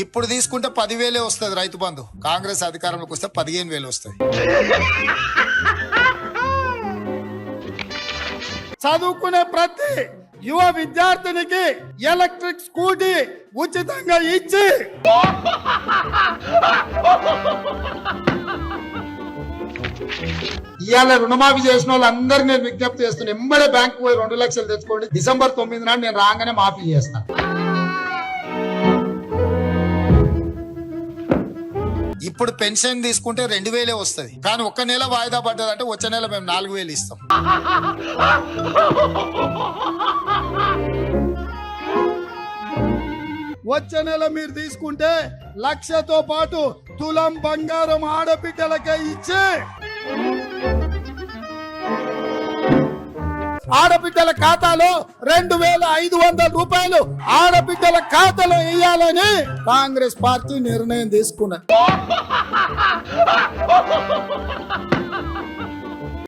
ఇప్పుడు తీసుకుంటే 10,000 వస్తుంది రైతు బంధు. కాంగ్రెస్ అధికారంలోకి వస్తే 15,000 వస్తాయి. చదువుకునే ప్రతి యువ విద్యార్థినికి ఎలక్ట్రిక్ స్కూటీ ఉచితంగా ఇచ్చి ఇవాళ రుణమాఫీ చేసిన వాళ్ళందరికీ నేను విజ్ఞప్తి చేస్తున్నా, ఎంబడే బ్యాంకు పోయి 2 లక్షలు తెచ్చుకోండి. డిసెంబర్ 9 నాడు నేను రాగానే మాఫీ చేస్తాను. ఇప్పుడు పెన్షన్ తీసుకుంటే 2,000 వస్తుంది, కానీ ఒక్క నెల వాయిదా పడ్డదంటే వచ్చే నెల మేము 4,000 ఇస్తాం. వచ్చే నెల మీరు తీసుకుంటే 1,00,000తో పాటు తులం బంగారం ఆడబిడ్డలకే ఇచ్చి ఆడబిడ్డల ఖాతాలో 2,500 రూపాయలు ఆడబిడ్డల ఖాతాలో వేయాలని కాంగ్రెస్ పార్టీ నిర్ణయం తీసుకున్నది.